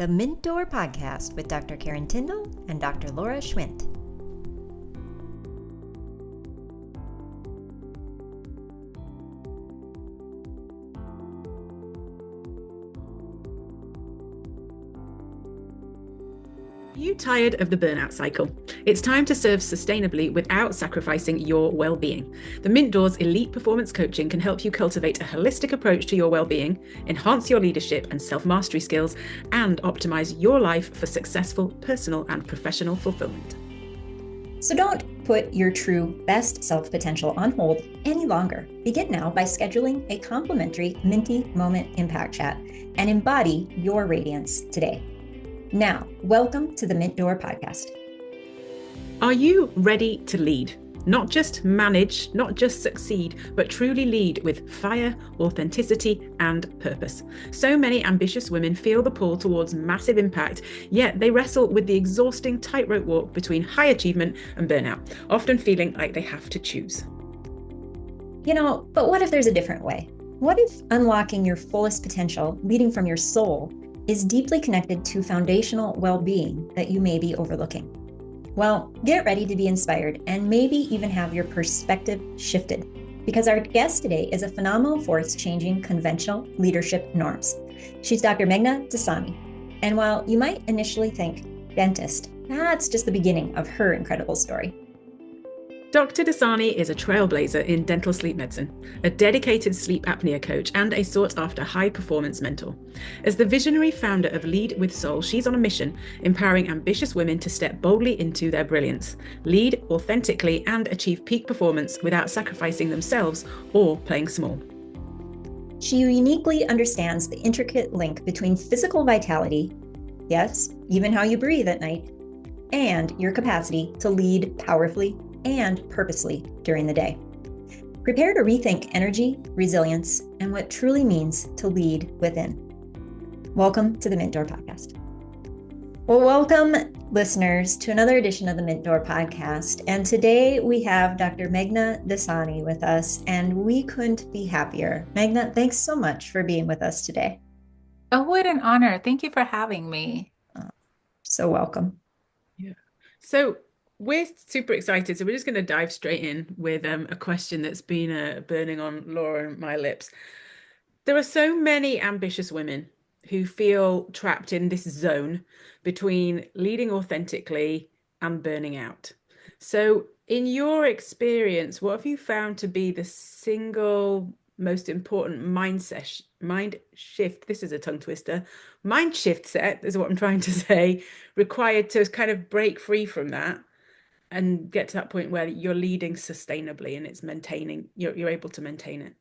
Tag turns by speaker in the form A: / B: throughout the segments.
A: the Mentor Podcast with Dr. Karen Tyndall and Dr. Laura Schwint.
B: Are you tired of the burnout cycle? It's time to serve sustainably without sacrificing your well-being. The Mint Doors Elite Performance Coaching can help you cultivate a holistic approach to your well-being, enhance your leadership and self-mastery skills, and optimize your life for successful personal and professional fulfillment.
A: So don't put your true best self potential on hold any longer. Begin now by scheduling a complimentary Minty Moment Impact Chat and embody your radiance today. Now, welcome to the Mint Door Podcast.
B: Are you ready to lead? Not just manage, not just succeed, but truly lead with fire, authenticity, and purpose. So many ambitious women feel the pull towards massive impact, yet they wrestle with the exhausting tightrope walk between high achievement and burnout, often feeling like they have to choose.
A: But what if there's a different way? What if unlocking your fullest potential, leading from your soul, is deeply connected to foundational well-being that you may be overlooking? Well, get ready to be inspired and maybe even have your perspective shifted, because our guest today is a phenomenal force changing conventional leadership norms. She's Dr. Meghna Dassani. And while you might initially think dentist, that's just the beginning of her incredible story.
B: Dr. Dassani is a trailblazer in dental sleep medicine, a dedicated sleep apnea coach, and a sought-after high-performance mentor. As the visionary founder of Lead with Soul, she's on a mission, empowering ambitious women to step boldly into their brilliance, lead authentically, and achieve peak performance without sacrificing themselves or playing small.
A: She uniquely understands the intricate link between physical vitality, yes, even how you breathe at night, and your capacity to lead powerfully and purposely during the day. Prepare to rethink energy, resilience, and what truly means to lead within. Welcome to the Mint Door Podcast. Well, welcome listeners to another edition of the Mint Door Podcast. And today we have Dr. Meghna Dassani with us, and we couldn't be happier. Meghna, thanks so much for being with us today.
C: Oh, what an honor. Thank you for having me.
A: So welcome.
B: Yeah. So we're super excited. So we're just going to dive straight in with a question that's been burning on Laura and my lips. There are so many ambitious women who feel trapped in this zone between leading authentically and burning out. So in your experience, what have you found to be the single most important mind shift, this is a tongue twister, mind shift set is what I'm trying to say, required to kind of break free from that and get to that point where you're leading sustainably and it's maintaining, you're able to maintain it?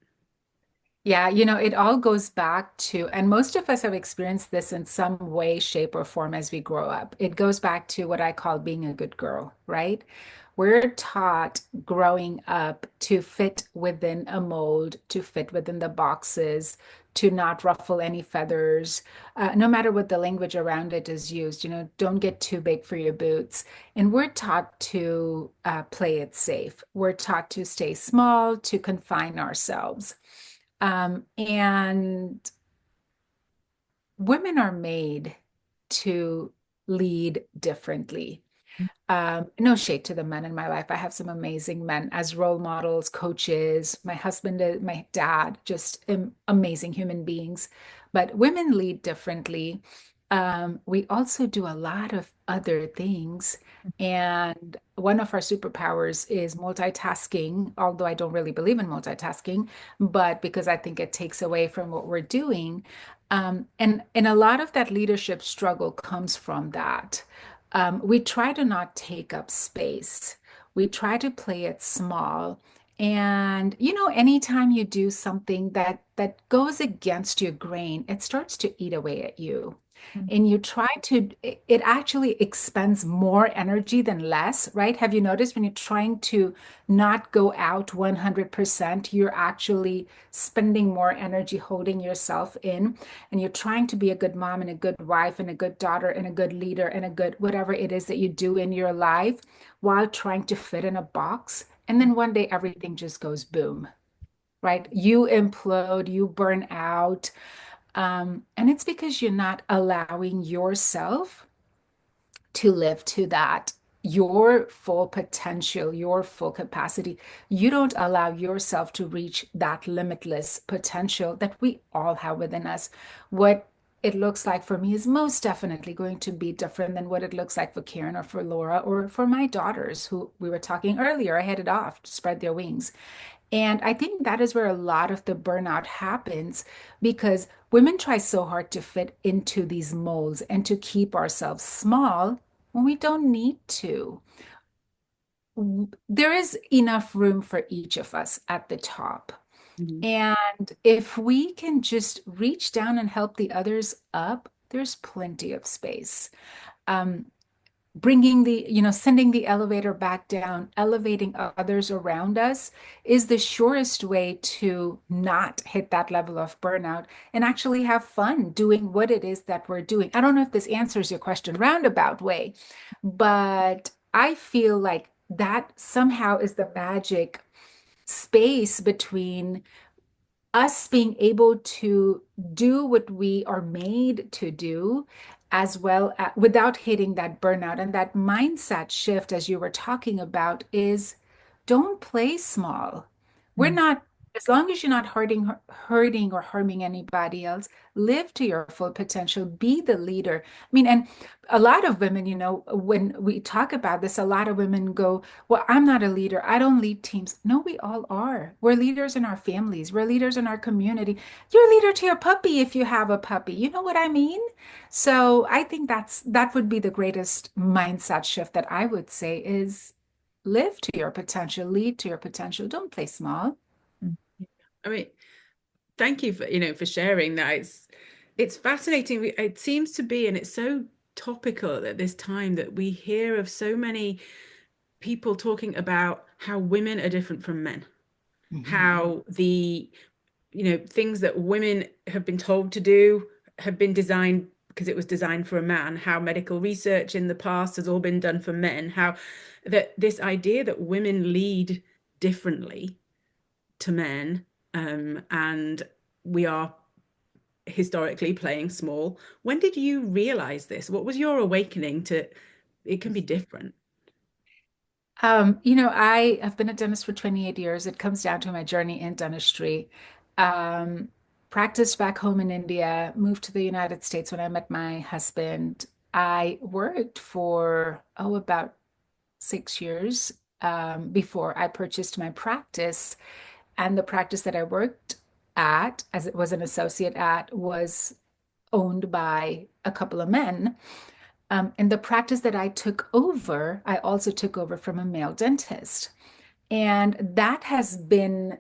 C: Yeah, it all goes back to, and most of us have experienced this in some way, shape, or form as we grow up. It goes back to what I call being a good girl, right? We're taught growing up to fit within a mold, to fit within the boxes, to not ruffle any feathers, no matter what the language around it is used. Don't get too big for your boots. And we're taught to play it safe. We're taught to stay small, to confine ourselves. And women are made to lead differently. No shade to the men in my life. I have some amazing men as role models, coaches. My husband, my dad, just amazing human beings. But women lead differently. We also do a lot of other things. And one of our superpowers is multitasking, although I don't really believe in multitasking, but because I think it takes away from what we're doing. And a lot of that leadership struggle comes from that. We try to not take up space. We try to play it small. And, anytime you do something that goes against your grain, it starts to eat away at you. And you try to, it actually expends more energy than less, right? Have you noticed when you're trying to not go out 100%, you're actually spending more energy holding yourself in, and you're trying to be a good mom and a good wife and a good daughter and a good leader and a good whatever it is that you do in your life while trying to fit in a box. And then one day everything just goes boom, right? You implode, you burn out. And it's because you're not allowing yourself to live to that, your full potential, your full capacity. You don't allow yourself to reach that limitless potential that we all have within us. What it looks like for me is most definitely going to be different than what it looks like for Karen or for Laura or for my daughters, who we were talking earlier, I headed off to spread their wings. And I think that is where a lot of the burnout happens because women try so hard to fit into these molds and to keep ourselves small when we don't need to. There is enough room for each of us at the top.
B: Mhm.
C: And if we can just reach down and help the others up, there's plenty of space. Um, Bringing sending the elevator back down, elevating others around us is the surest way to not hit that level of burnout and actually have fun doing what it is that we're doing. I don't know if this answers your question roundabout way, but I feel like that somehow is the magic space between us being able to do what we are made to do as well without hitting that burnout. And that mindset shift, as you were talking about, is don't play small. We're
A: Mm.
C: not, as long as you're not hurting or harming anybody else, live to your full potential, be the leader. I mean, and a lot of women, when we talk about this, a lot of women go, well, I'm not a leader. I don't lead teams. No, we all are. We're leaders in our families. We're leaders in our community. You're a leader to your puppy if you have a puppy. You know what I mean? So I think that would be the greatest mindset shift that I would say is live to your potential, lead to your potential. Don't play small.
A: Mm.
B: I mean, thank you for sharing that. It's fascinating. It seems to be, and it's so topical at this time, that we hear of so many people talking about how women are different from men,
C: Mhm.
B: how the things that women have been told to do have been designed because it was designed for a man, how medical research in the past has all been done for men, how that this idea that women lead differently to men, and we are historically playing small. When did you realize this? What was your awakening to it can be different?
C: I have been a dentist for 28 years. It comes down to my journey in dentistry. Um, Practiced back home in India, moved to the United States when I met my husband. I worked for, about 6 years before I purchased my practice. And the practice that I worked at, as it was an associate at, was owned by a couple of men. And the practice that I took over, I also took over from a male dentist. And that has been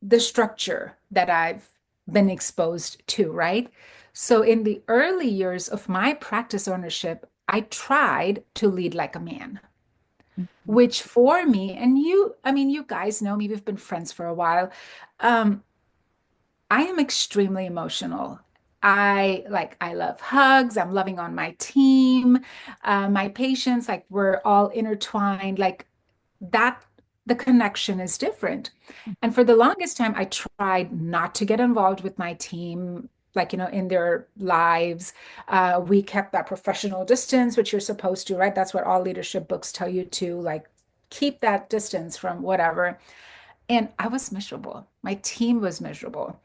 C: the structure that I've been exposed to, right? So in the early years of my practice ownership, I tried to lead like a man,
A: Mhm.
C: which for me, and you guys know me, we've been friends for a while. Um, I am extremely emotional. I love hugs. I'm loving on my team, my patients, like we're all intertwined. Like that, the connection is different. And for the longest time, I tried not to get involved with my team, like, in their lives. We kept that professional distance, which you're supposed to, right? That's what all leadership books tell you to, like, keep that distance from whatever. And I was miserable. My team was miserable.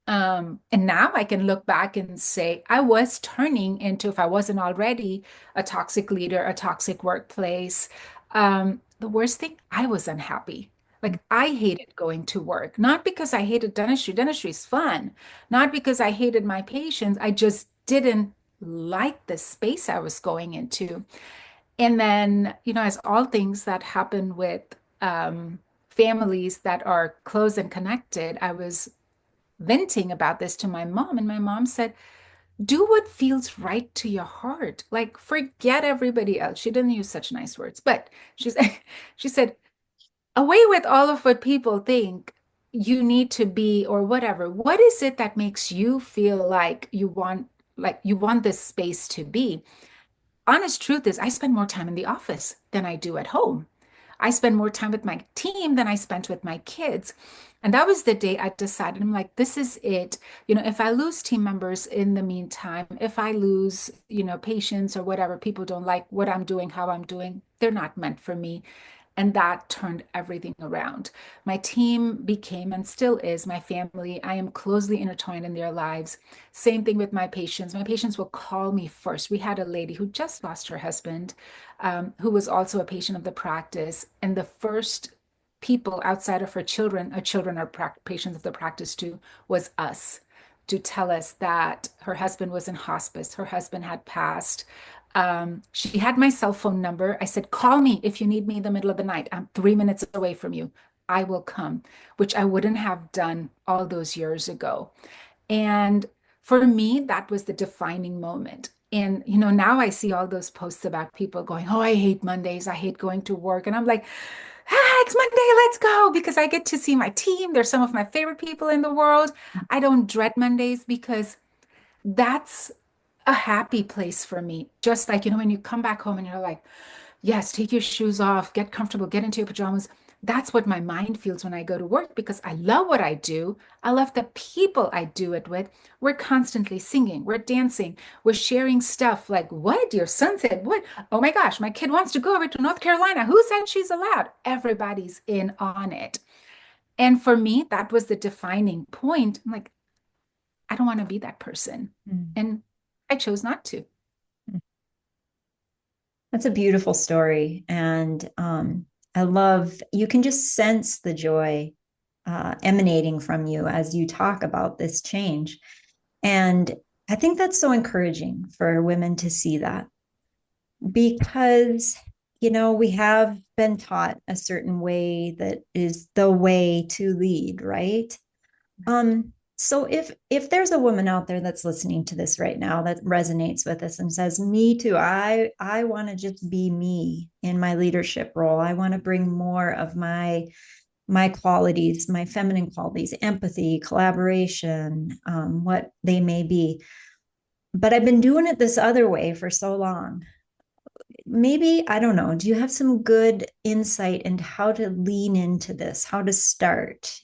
C: And now I can look back and say I was turning into, if I wasn't already, a toxic leader, a toxic workplace. The worst thing, I was unhappy. Like I hated going to work, not because I hated dentistry. Dentistry is fun, not because I hated my patients. I just didn't like the space I was going into. And then, as all things that happen with families that are close and connected, I was venting about this to my mom, and my mom said, do what feels right to your heart. Like, forget everybody else. She didn't use such nice words, but she's she said, away with all of what people think you need to be or whatever. What is it that makes you feel like you want this space to be? Honest truth is I spend more time in the office than I do at home. I spend more time with my team than I spent with my kids. And that was the day I decided, I'm like, this is it. If I lose team members in the meantime, if I lose, patients or whatever, people don't like what I'm doing, how I'm doing, they're not meant for me. And that turned everything around. My team became and still is my family. I am closely intertwined in their lives. Same thing with my patients. My patients will call me first. We had a lady who just lost her husband, who was also a patient of the practice. And the first people outside of her children are patients of the practice too, was us, to tell us that her husband was in hospice. Her husband had passed. She had my cell phone number. I said, call me if you need me in the middle of the night. I'm 3 minutes away from you. I will come, which I wouldn't have done all those years ago. And for me, that was the defining moment. And, now I see all those posts about people going, oh, I hate Mondays. I hate going to work. And I'm like, it's Monday, let's go, because I get to see my team. They're some of my favorite people in the world. I don't dread Mondays because that's a happy place for me. Just like, when you come back home and you're like, yes, take your shoes off, get comfortable, get into your pajamas. That's what my mind feels when I go to work because I love what I do. I love the people I do it with. We're constantly singing, we're dancing, we're sharing stuff like, what? Your son said, what? Oh my gosh, my kid wants to go over to North Carolina. Who said she's allowed? Everybody's in on it. And for me, that was the defining point. I'm like, I don't want to be that person. And I chose not to.
A: That's a beautiful story. And I love, you can just sense the joy emanating from you as you talk about this change. And I think that's so encouraging for women to see that because, we have been taught a certain way that is the way to lead, right? So if there's a woman out there that's listening to this right now that resonates with us and says, me too, I want to just be me in my leadership role. I want to bring more of my qualities, my feminine qualities, empathy, collaboration, what they may be. But I've been doing it this other way for so long. Maybe, I don't know, do you have some good insight into how to lean into this, how to start?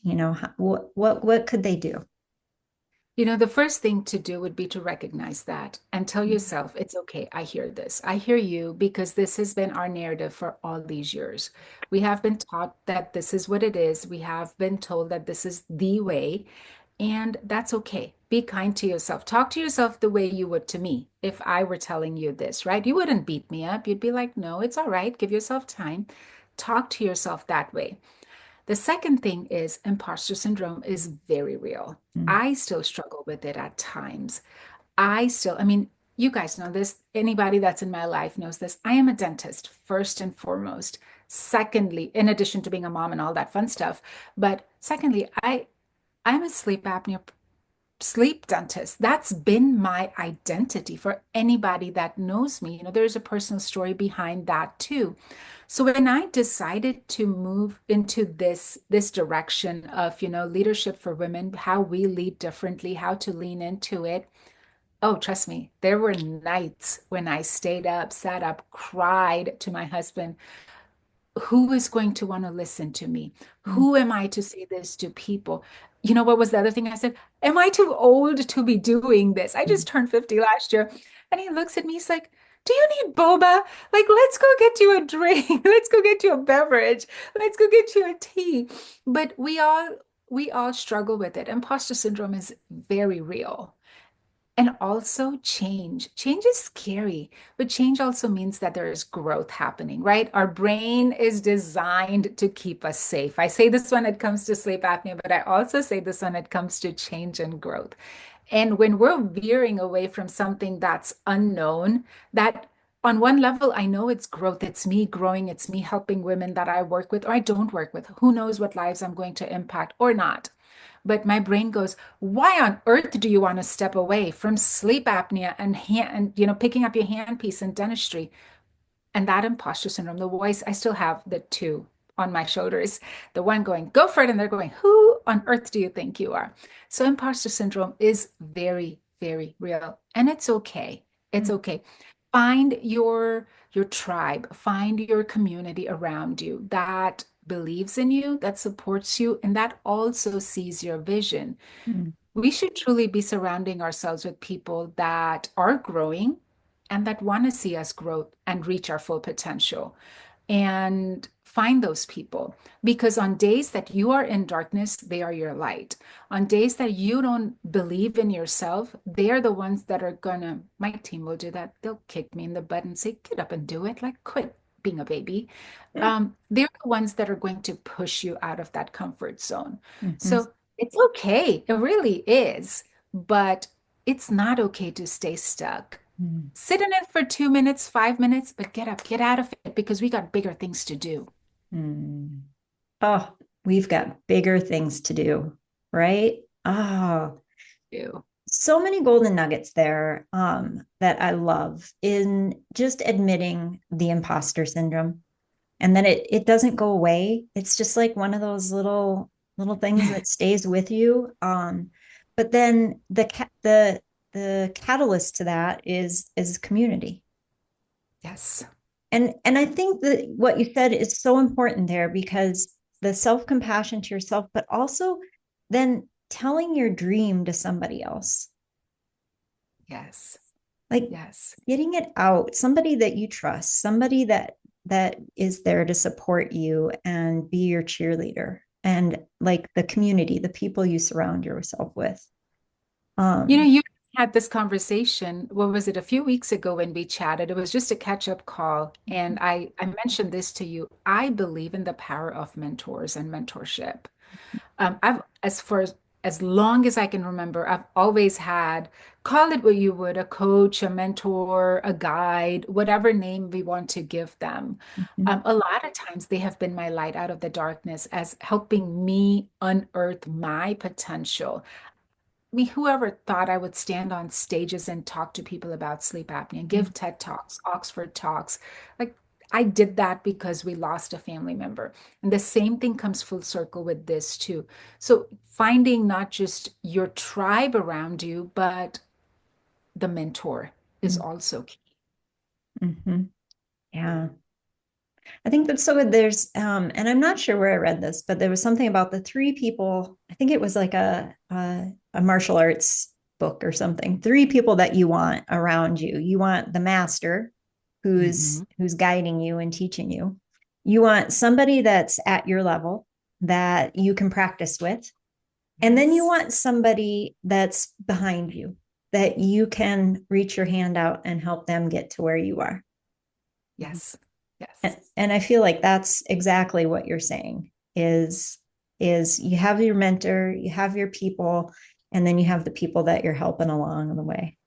A: What could they do?
C: The first thing to do would be to recognize that and tell yourself, it's okay. I hear this. I hear you because this has been our narrative for all these years. We have been taught that this is what it is. We have been told that this is the way, and that's okay. Be kind to yourself. Talk to yourself the way you would to me if I were telling you this, right? You wouldn't beat me up. You'd be like, no, it's all right. Give yourself time. Talk to yourself that way. The second thing is imposter syndrome is very real. I still struggle with it at times. I mean, you guys know this. Anybody that's in my life knows this. I am a dentist, first and foremost. Secondly, in addition to being a mom and all that fun stuff, but secondly, I'm a sleep dentist. That's been my identity for anybody that knows me. There's a personal story behind that too. So when I decided to move into this direction of, leadership for women, how we lead differently, how to lean into it. Oh, trust me, there were nights when I stayed up, sat up, cried to my husband, who is going to want to listen to me? Who am I to say this to people? What was the other thing I said? Am I too old to be doing this? I just turned 50 last year. And he looks at me, he's like, do you need boba? Like, let's go get you a drink. Let's go get you a beverage. Let's go get you a tea. But we all struggle with it. Imposter syndrome is very real. And also change. Change is scary, but change also means that there is growth happening, right? Our brain is designed to keep us safe. I say this when it comes to sleep apnea, but I also say this when it comes to change and growth. And when we're veering away from something that's unknown, that on one level, I know it's growth, it's me growing, it's me helping women that I work with or I don't work with. Who knows what lives I'm going to impact or not. But my brain goes, why on earth do you want to step away from sleep apnea and picking up your handpiece in dentistry? And that imposter syndrome, the voice, I still have the two on my shoulders. The one going, go for it. And they're going, who on earth do you think you are? So imposter syndrome is very, very real. And it's okay. It's okay. find your tribe, find your community around you that believes in you, that supports you, and that also sees your vision.
A: Mm.
C: We should truly be surrounding ourselves with people that are growing and that want to see us grow and reach our full potential. And find those people, because on days that you are in darkness, they are your light. On days that you don't believe in yourself, they are the ones that are gonna, my team will do that. They'll kick me in the butt and say, get up and do it. Like, quit being a baby.
A: Yeah.
C: They're the ones that are going to push you out of that comfort zone.
A: Mhm.
C: So it's okay. It really is. But it's not okay to stay stuck.
A: Mm.
C: Sit in it for 2 minutes, 5 minutes, but get up, get out of it because we got bigger things to do.
A: Mm. Oh, we've got bigger things to do, right? Oh,
C: Do.
A: so many golden nuggets there that I love in just admitting the imposter syndrome, and then it doesn't go away. It's just like one of those little things that stays with you. But then the catalyst to that is community.
C: Yes.
A: And I think that what you said is so important there, because the self-compassion to yourself, but also then telling your dream to somebody else,
C: Yes.
A: like
C: Yes.
A: getting it out, somebody that you trust, somebody that is there to support you and be your cheerleader, and like the community, the people you surround yourself with.
C: You had this conversation, what was it, a few weeks ago when we chatted? It was just a catch-up call. And I mentioned this to you. I believe in the power of mentors and mentorship. I've, as long as I can remember, I've always had, call it what you would, a coach, a mentor, a guide, whatever name we want to give them.
A: Mhm.
C: A lot of times they have been my light out of the darkness as helping me unearth my potential. I mean, whoever thought I would stand on stages and talk to people about sleep apnea, give TED Talks, Oxford Talks. Like, I did that because we lost a family member. And the same thing comes full circle with this too. So finding not just your tribe around you, but the mentor is also key.
A: Mm-hmm. Yeah. I think that's so good. And I'm not sure where I read this, but there was something about the three people. I think it was like a martial arts book or something. Three people that you want around you. You want the master,
C: Mhm.
A: who's guiding you and teaching you. You want somebody that's at your level that you can practice with, and then you
C: Yes.
A: want somebody that's behind you that you can reach your hand out and help them get to where you are.
C: Yes. Yes.
A: And I feel like that's exactly what you're saying is you have your mentor, you have your people, and then you have the people that you're helping along the way.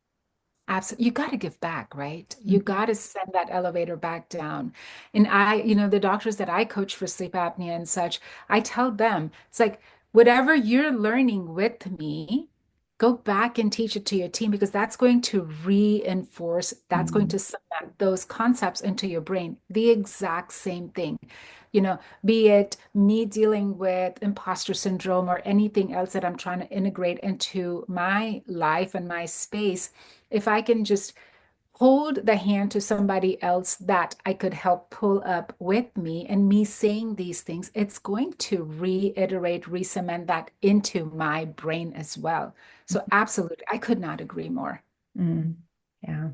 C: Absolutely. You got to give back, right? You
A: Mm-hmm.
C: got to send that elevator back down. And the doctors that I coach for sleep apnea and such, I tell them, it's like, whatever you're learning with me, go back and teach it to your team because that's going to reinforce, that's going
A: Mm-hmm.
C: to cement those concepts into your brain. The exact same thing. Be it me dealing with imposter syndrome or anything else that I'm trying to integrate into my life and my space, if I can just hold the hand to somebody else that I could help pull up with me and me saying these things, it's going to reiterate, re-cement that into my brain as well. So absolutely, I could not agree more.
A: Mm-hmm. Yeah.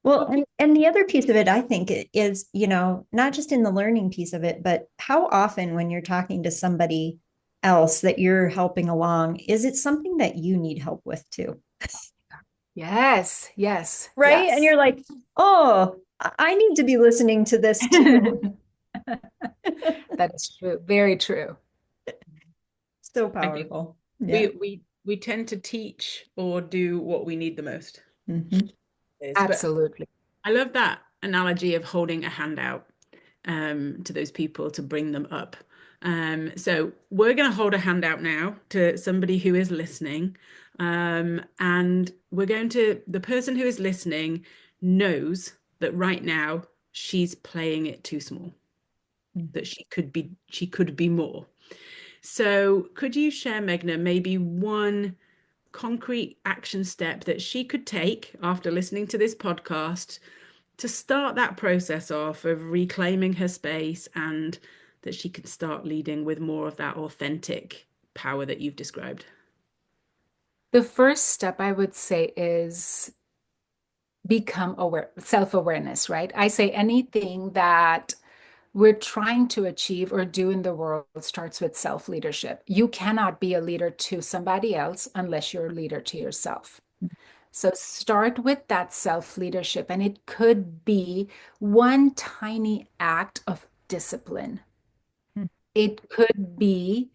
A: Well, and the other piece of it, I think, is, not just in the learning piece of it, but how often when you're talking to somebody else that you're helping along, is it something that you need help with too?
C: Yes, yes,
A: Right? And
C: yes.
A: you're like, oh, I need to be listening to this too.
C: That is true. Very true.
A: So
B: I think
A: powerful. Yeah.
B: we tend to teach or do what we need the most.
A: Mm-hmm.
B: But
C: Absolutely.
B: I love that analogy of holding a hand out to those people to bring them up. So we're going to hold a hand out now to somebody who is listening. And the person who is listening knows that right now she's playing it too small, that she could be more. So could you share, Meghna, maybe one concrete action step that she could take after listening to this podcast to start that process off of reclaiming her space and that she can start leading with more of that authentic power that you've described?
C: The first step I would say is become aware, self-awareness, right? I say anything that we're trying to achieve or do in the world starts with self-leadership. You cannot be a leader to somebody else unless you're a leader to yourself. So start with that self-leadership, and it could be one tiny act of discipline. It could be,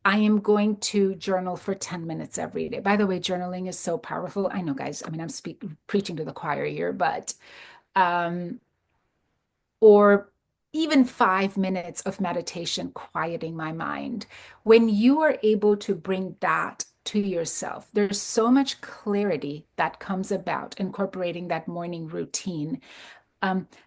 C: I am going to journal for 10 minutes every day. By the way, journaling is so powerful. I know, guys, I mean, preaching to the choir here, but um, or even 5 minutes of meditation, quieting my mind. When you are able to bring that to yourself, there's so much clarity that comes about incorporating that morning routine,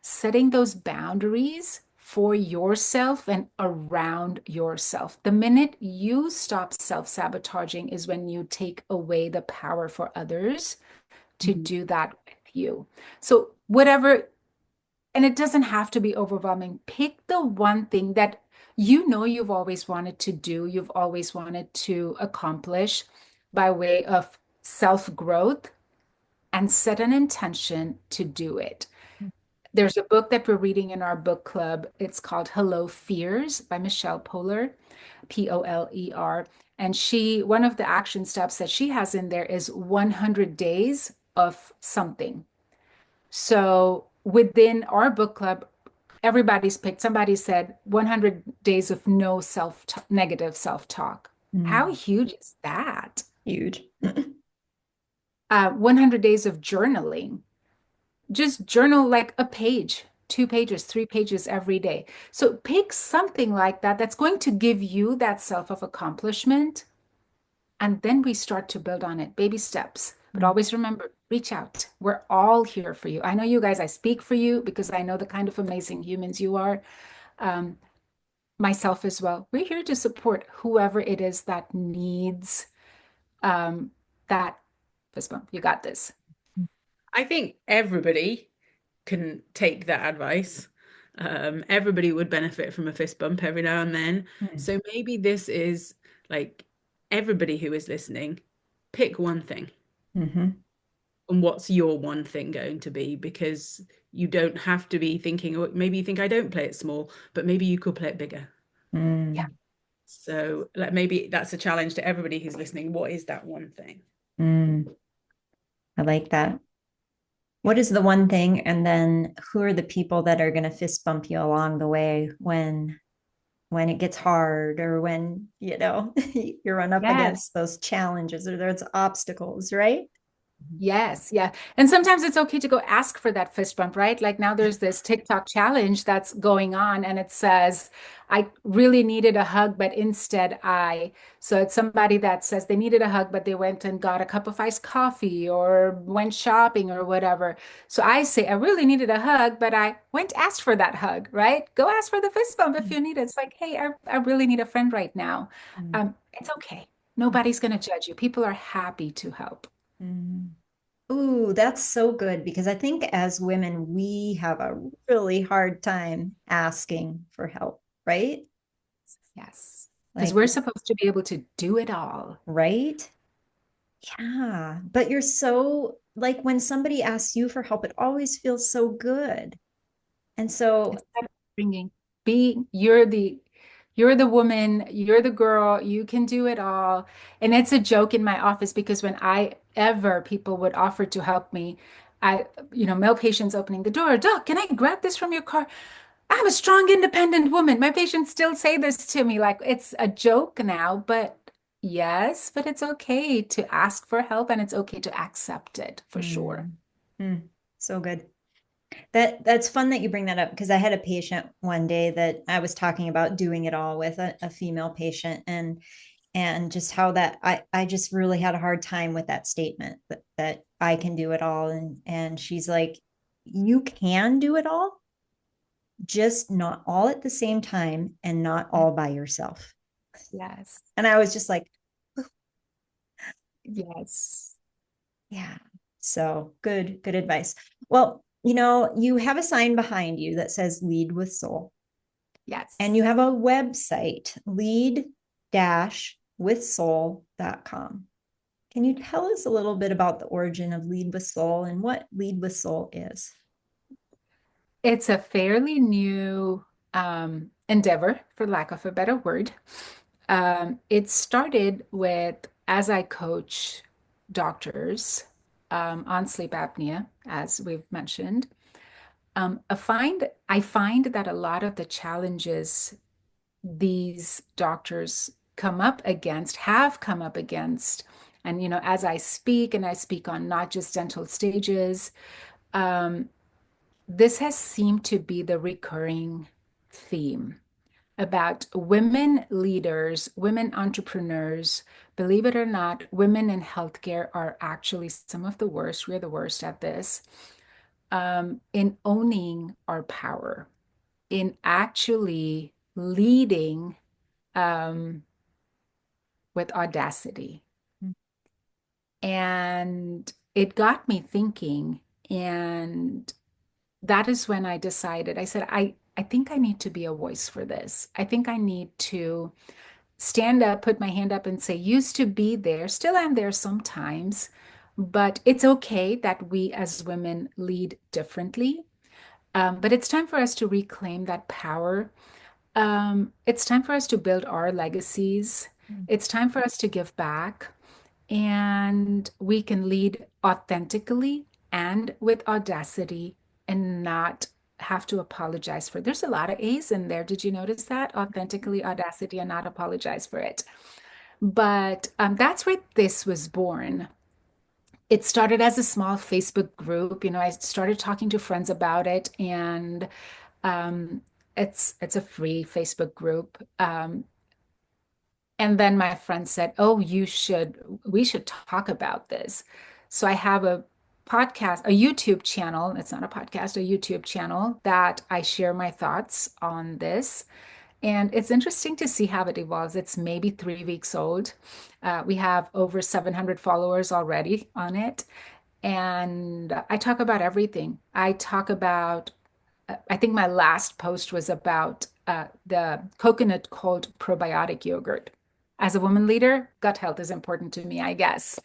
C: setting those boundaries for yourself and around yourself. The minute you stop self-sabotaging is when you take away the power for others to do that with you. So whatever, and it doesn't have to be overwhelming. Pick the one thing that you know you've always wanted to do, you've always wanted to accomplish by way of self-growth, and set an intention to do it. There's a book that we're reading in our book club. It's called Hello Fears by Michelle Poler, Poler. And one of the action steps that she has in there is 100 days of something. So within our book club, everybody's picked, somebody said 100 days of no negative self-talk. How huge is that?
A: Huge.
C: 100 days of journaling. Just journal like a page, 2 pages, 3 pages every day. So pick something like that that's going to give you that self of accomplishment. And then we start to build on it, baby steps. But always remember, reach out. We're all here for you. I know you guys, I speak for you because I know the kind of amazing humans you are. Myself as well. We're here to support whoever it is that needs that fist bump. You got this.
B: I think everybody can take that advice. Everybody would benefit from a fist bump every now and then. So maybe this is like everybody who is listening, pick one thing. And what's your one thing going to be? Because you don't have to be thinking, or maybe you think I don't play it small, but maybe you could play it bigger.
C: Yeah.
B: So maybe that's a challenge to everybody who's listening. What is that one thing?
A: I like that. What is the one thing? And then who are the people that are going to fist bump you along the way when it gets hard, or when, you run up against those challenges or those obstacles, right?
C: Yes, yeah. And sometimes it's okay to go ask for that fist bump, right? Like now there's this TikTok challenge that's going on, and it says, I really needed a hug, but instead so it's somebody that says they needed a hug, but they went and got a cup of iced coffee or went shopping or whatever. So I say, I really needed a hug, but I went asked for that hug, right? Go ask for the fist bump if you need it. It's like, hey, I really need a friend right now. It's okay. Nobody's going to judge you. People are happy to help.
A: Ooh, that's so good, because I think as women, we have a really hard time asking for help, right?
C: Yes, because
A: Like,
C: we're supposed to be able to do it all.
A: right? Yeah. But you're so, like, when somebody asks you for help, it always feels so good. And so,
C: It's like bringing, you're the woman, you're the girl, you can do it all. And it's a joke in my office because when people would offer to help me, male patients opening the door, Doc, can I grab this from your car? I'm a strong, independent woman. My patients still say this to me, like it's a joke now, but yes, but it's okay to ask for help, and it's okay to accept it for sure.
A: So good. That's fun that you bring that up, because I had a patient one day that I was talking about doing it all with, a female patient, and just how that I just really had a hard time with that statement that I can do it all. And she's like, you can do it all, just not all at the same time and not all by yourself.
C: Yes.
A: And I was just like,
C: Yes.
A: yeah. So good advice. Well, You have a sign behind you that says Lead with Soul.
C: Yes.
A: And you have a website, lead-with-soul.com. Can you tell us a little bit about the origin of Lead with Soul and what Lead with Soul is?
C: It's a fairly new endeavor, for lack of a better word. It started with, as I coach doctors on sleep apnea, as we've mentioned, I find that a lot of the challenges these doctors have come up against, and as I speak, and I speak on not just dental stages, this has seemed to be the recurring theme about women leaders, women entrepreneurs. Believe it or not, women in healthcare are actually some of the worst. We're the worst at this, in owning our power, in actually leading with audacity. And it got me thinking. And that is when I decided, I said, I think I need to be a voice for this. I think I need to stand up, put my hand up and say, used to be there, still am there sometimes, but it's okay that we as women lead differently. But it's time for us to reclaim that power. It's time for us to build our legacies. It's time for us to give back. And we can lead authentically and with audacity and not have to apologize for it. There's a lot of A's in there. Did you notice that? Authentically, audacity, and not apologize for it. But that's where this was born. It started as a small Facebook group. I started talking to friends about it, and um, it's a free Facebook group. And then my friend said, "Oh, we should talk about this." So I have a podcast, a YouTube channel. It's not a podcast, a YouTube channel that I share my thoughts on this. And it's interesting to see how it evolves. It's maybe 3 weeks old. We have over 700 followers already on it. And I talk about everything. I think my last post was about the coconut cold probiotic yogurt. As a woman leader, gut health is important to me, I guess.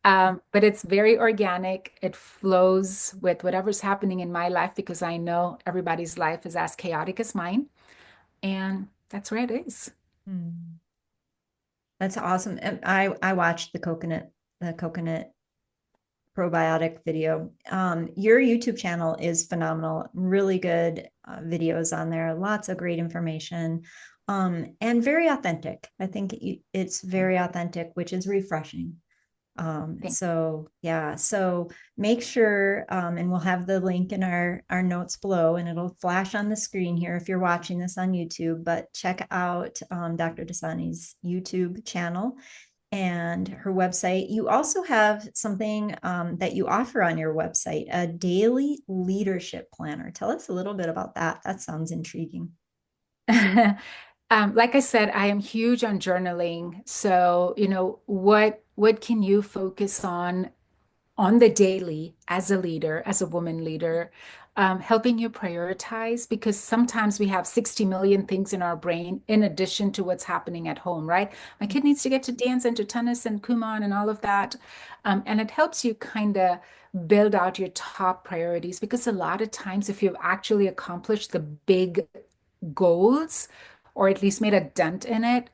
C: But it's very organic. It flows with whatever's happening in my life because I know everybody's life is as chaotic as mine. And that's where it is.
A: That's awesome. And I watched the coconut probiotic video. Your YouTube channel is phenomenal. Really good videos on there. Lots of great information, and very authentic. I think it's very authentic, which is refreshing. So make sure, and we'll have the link in our notes below, and it'll flash on the screen here if you're watching this on YouTube, but check out Dr. Dassani's YouTube channel and her website. You also have something that you offer on your website, a daily leadership planner. Tell us a little bit about that. That sounds intriguing.
C: Like I said, I am huge on journaling. So, what can you focus on the daily as a leader, as a woman leader, helping you prioritize? Because sometimes we have 60 million things in our brain in addition to what's happening at home, right? My kid needs to get to dance and to tennis and Kumon and all of that. And it helps you kind of build out your top priorities because a lot of times, if you've actually accomplished the big goals, or at least made a dent in it,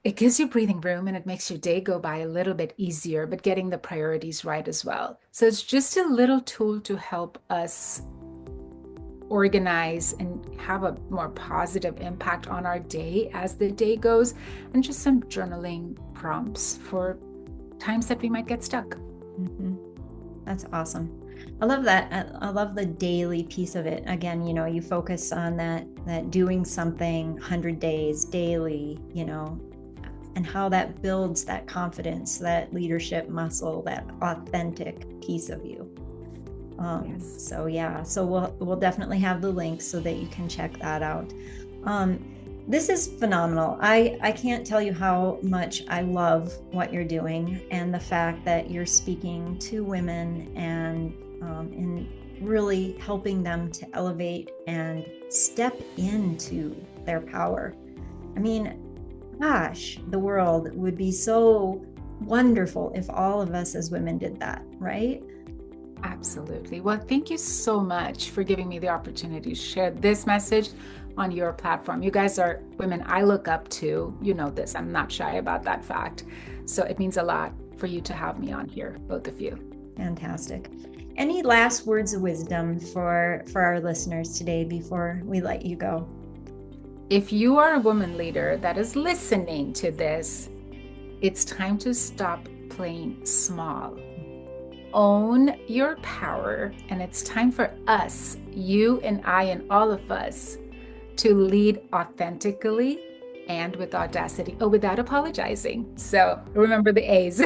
C: it gives you breathing room and it makes your day go by a little bit easier, but getting the priorities right as well. So it's just a little tool to help us organize and have a more positive impact on our day as the day goes, and just some journaling prompts for times that we might get stuck.
A: That's awesome. I love that. I love the daily piece of it. Again, you focus on that doing something 100 days daily, and how that builds that confidence, that leadership muscle, that authentic piece of you.
C: Yes.
A: So we'll definitely have the links so that you can check that out. This is phenomenal. I can't tell you how much I love what you're doing and the fact that you're speaking to women and in really helping them to elevate and step into their power. I mean, gosh, the world would be so wonderful if all of us as women did that, right?
C: Absolutely. Well, thank you so much for giving me the opportunity to share this message on your platform. You guys are women I look up to. You know this. I'm not shy about that fact. So it means a lot for you to have me on here, both of you.
A: Fantastic. Any last words of wisdom for our listeners today before we let you go?
C: If you are a woman leader that is listening to this, it's time to stop playing small. Own your power, and it's time for us, you and I and all of us, to lead authentically and with audacity, without apologizing. So remember the A's.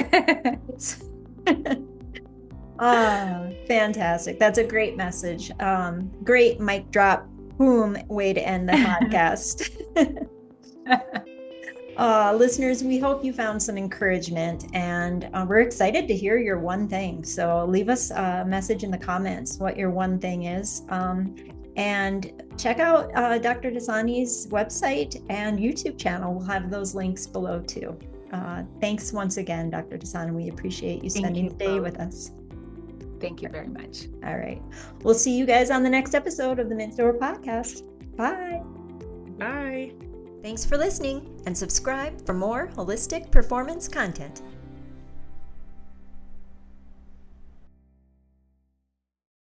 A: Fantastic. That's a great message. Great mic drop, boom, way to end the podcast. Listeners, we hope you found some encouragement, and we're excited to hear your one thing. So leave us a message in the comments what your one thing is. And check out Dr. Dassani's website and YouTube channel. We'll have those links below too. Thanks once again, Dr. Dassani. We appreciate you spending the day with us.
C: Thank you very much.
A: All right. We'll see you guys on the next episode of the Mentor Podcast. Bye.
B: Bye.
A: Thanks for listening, and subscribe for more holistic performance content.